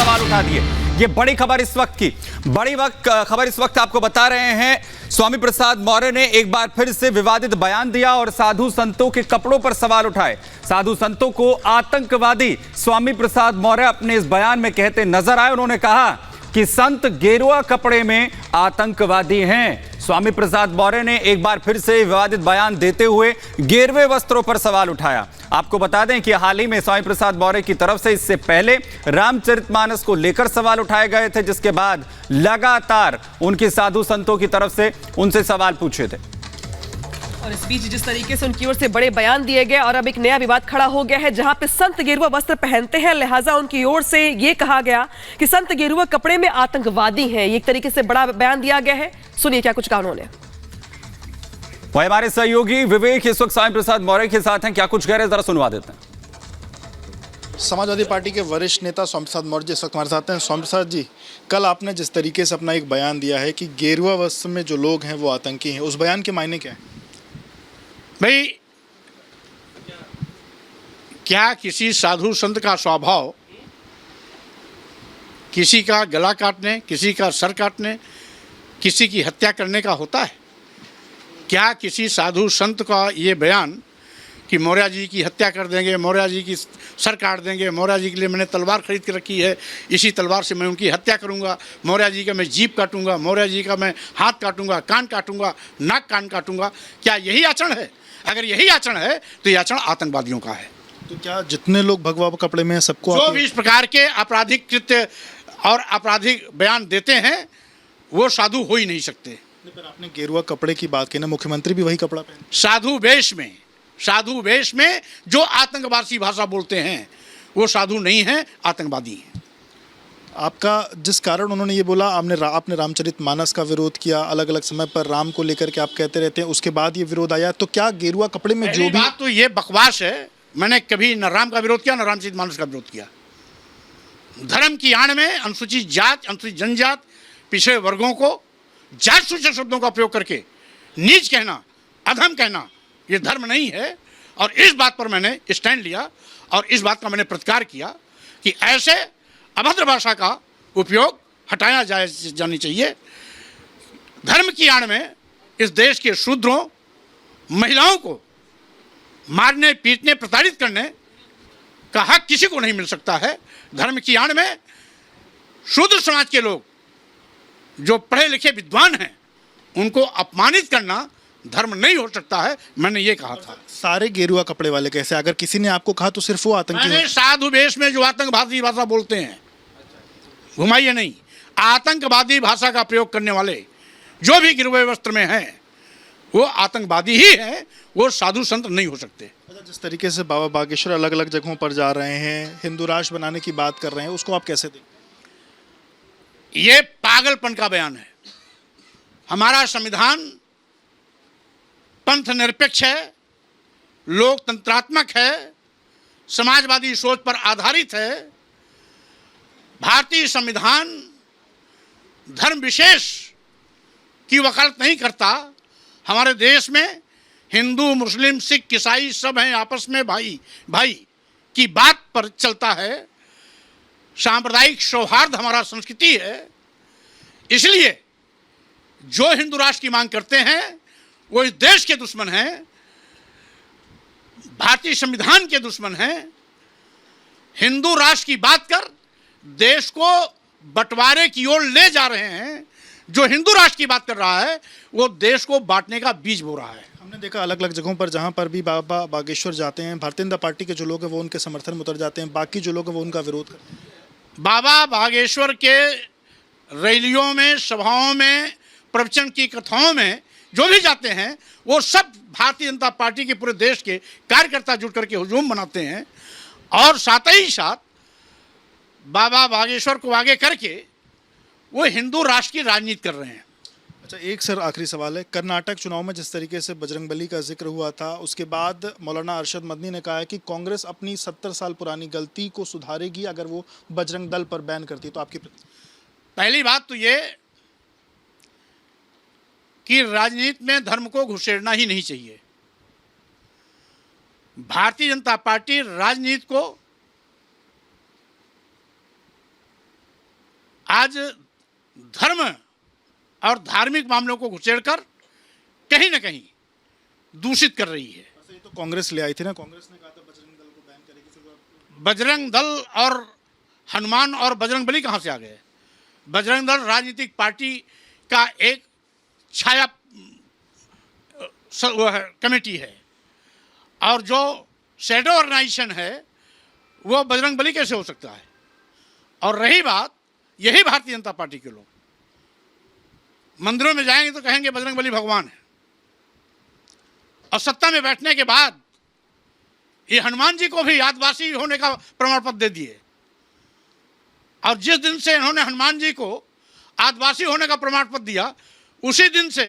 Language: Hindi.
सवाल उठा दिए। ये बड़ी खबर इस वक्त की, खबर इस वक्त आपको बता रहे हैं। स्वामी प्रसाद मौर्य ने एक बार फिर से विवादित बयान दिया और साधु संतों के कपड़ों पर सवाल उठाए। साधु संतों को आतंकवादी स्वामी प्रसाद मौर्य अपने इस बयान में कहते नजर आए। उन्होंने कहा कि संत गेरुआ कपड़े में आतंकवादी हैं। स्वामी प्रसाद मौर्य ने एक बार फिर से विवादित बयान देते हुए गेरुए वस्त्रों पर सवाल उठाया। आपको बता दें कि हाल ही में स्वामी प्रसाद मौर्य की तरफ से इससे पहले रामचरितमानस को लेकर सवाल उठाए गए थे, जिसके बाद लगातार उनके साधु संतों की तरफ से उनसे सवाल पूछे थे। और इस बीच जिस तरीके से उनकी ओर से बड़े बयान दिए गए और अब एक नया विवाद खड़ा हो गया है, जहां पे संत गेरुआ वस्त्र पहनते हैं, लिहाजा उनकी ओर से ये कहा गया कि संत गेरुआ कपड़े में आतंकवादी हैं। ये एक तरीके से बड़ा बयान दिया गया है। सुनिए क्या कुछ कहा उन्होंने। वह हमारे सहयोगी विवेक इस वक्त स्वामी प्रसाद मौर्य के साथ हैं, क्या कुछ कह रहे हैं जरा सुनवा देते हैं। समाजवादी पार्टी के वरिष्ठ नेता स्वामी प्रसाद मौर्य जी इस वक्त हमारे साथ हैं। स्वामी प्रसाद जी, कल आपने जिस तरीके से अपना एक बयान दिया है कि गेरुआ वस्त्र में जो लोग हैं वो आतंकी हैं, उस बयान के मायने क्या है? भाई, क्या किसी साधु संत का स्वभाव किसी का गला काटने, किसी का सर काटने, किसी की हत्या करने का होता है? क्या किसी साधु संत का ये बयान कि मौर्य जी की हत्या कर देंगे, मौर्य जी की सर काट देंगे, मौर्य जी के लिए मैंने तलवार खरीद के रखी है, इसी तलवार से मैं उनकी हत्या करूंगा, मौर्य जी का मैं जीभ काटूंगा, मौर्य जी का मैं हाथ काटूंगा, कान काटूंगा, नाक कान काटूंगा, क्या यही आचरण है? अगर यही आचरण है तो यह आचरण आतंकवादियों का है। तो क्या जितने लोग भगवा कपड़े में हैं सबको जो भी इस प्रकार के आपराधिक कृत्य और आपराधिक बयान देते हैं वो साधु हो ही नहीं सकते। पर आपने गेरुआ कपड़े की बात की ना, मुख्यमंत्री भी वही कपड़ा पहने। साधु वेश में जो आतंकवादी भाषा बोलते हैं वो साधु नहीं है, आतंकवादी हैं। आपका जिस कारण उन्होंने ये बोला, आपने रामचरितमानस का विरोध किया, अलग अलग समय पर राम को लेकर के आप कहते रहते हैं, उसके बाद ये विरोध आया, तो क्या गेरुआ कपड़े में जो भी बात तो ये बकवास है। मैंने कभी न राम का विरोध किया न रामचरितमानस का विरोध किया। धर्म की आड़ में अनुसूचित जात, अनुसूचित जनजात, पिछड़े वर्गों को जात सूचक शब्दों का प्रयोग करके नीच कहना, अधम कहना, ये धर्म नहीं है। और इस बात पर मैंने स्टैंड लिया और इस बात का मैंने प्रतिकार किया कि ऐसे अभद्र भाषा का उपयोग हटाया जानी चाहिए। धर्म की आड़ में इस देश के शूद्रों, महिलाओं को मारने, पीटने, प्रताड़ित करने का हक किसी को नहीं मिल सकता है। धर्म की आड़ में शूद्र समाज के लोग जो पढ़े लिखे विद्वान हैं उनको अपमानित करना धर्म नहीं हो सकता है। मैंने ये कहा था। सारे गेरुआ कपड़े वाले कैसे? अगर किसी ने आपको कहा तो सिर्फ वो आतंकी मैंने साधु वेश में जो आतंकवादी भाषा बोलते हैं, घुमाइए नहीं, आतंकवादी भाषा का प्रयोग करने वाले जो भी गिरवे वस्त्र में हैं वो आतंकवादी ही है, वो साधु संत नहीं हो सकते। जिस तरीके से बाबा बागेश्वर अलग अलग जगहों पर जा रहे हैं, हिंदू राष्ट्र बनाने की बात कर रहे हैं, उसको आप कैसे देखते? ये पागलपन का बयान है। हमारा संविधान पंथ निरपेक्ष है, लोकतंत्रात्मक है, समाजवादी सोच पर आधारित है। भारतीय संविधान धर्म विशेष की वकालत नहीं करता। हमारे देश में हिंदू, मुस्लिम, सिख, ईसाई सब हैं, आपस में भाई भाई की बात पर चलता है। सांप्रदायिक सौहार्द हमारा संस्कृति है। इसलिए जो हिंदू राष्ट्र की मांग करते हैं वो इस देश के दुश्मन हैं, भारतीय संविधान के दुश्मन हैं। हिंदू राष्ट्र की बात कर देश को बंटवारे की ओर ले जा रहे हैं। जो हिंदू राष्ट्र की बात कर रहा है वो देश को बांटने का बीज बो रहा है। हमने देखा अलग अलग जगहों पर जहां पर भी बाबा बागेश्वर जाते हैं, भारतीय जनता पार्टी के जो लोग हैं वो उनके समर्थन में उतर जाते हैं, बाकी जो लोग हैं वो उनका विरोध करते हैं। बाबा बागेश्वर के रैलियों में, सभाओं में, प्रवचन की कथाओं में जो भी जाते हैं वो सब भारतीय जनता पार्टी के पूरे देश के कार्यकर्ता जुट करके हुजूम बनाते हैं और साथ ही साथ बाबा बागेश्वर को आगे करके वो हिंदू राष्ट्र की राजनीति कर रहे हैं। अच्छा, एक सर आखिरी सवाल है। कर्नाटक चुनाव में जिस तरीके से बजरंगबली का जिक्र हुआ था, उसके बाद मौलाना अरशद मदनी ने कहा है कि कांग्रेस अपनी 70 साल पुरानी गलती को सुधारेगी अगर वो बजरंग दल पर बैन करती है। तो आपकी पहली बात तो ये कि राजनीति में धर्म को घुसेड़ना ही नहीं चाहिए। भारतीय जनता पार्टी राजनीति को आज धर्म और धार्मिक मामलों को घुसेड़कर कहीं ना कहीं दूषित कर रही है। ये तो कांग्रेस ले आई थी ना, कांग्रेस ने कहा था बजरंग दल को बैन करेगी, फिर बजरंग दल और हनुमान और बजरंग बली कहाँ से आ गए? बजरंग दल राजनीतिक पार्टी का एक छाया कमेटी है और जो शैडो ऑर्गेनाइजेशन है वो बजरंग बली कैसे हो सकता है? और रही बात, यही भारतीय जनता पार्टी के लोग मंदिरों में जाएंगे तो कहेंगे बजरंग बली भगवान है, और सत्ता में बैठने के बाद ये हनुमान जी को भी आदिवासी होने का प्रमाण पत्र दे दिए। और जिस दिन से इन्होंने हनुमान जी को आदिवासी होने का प्रमाण पत्र दिया, उसी दिन से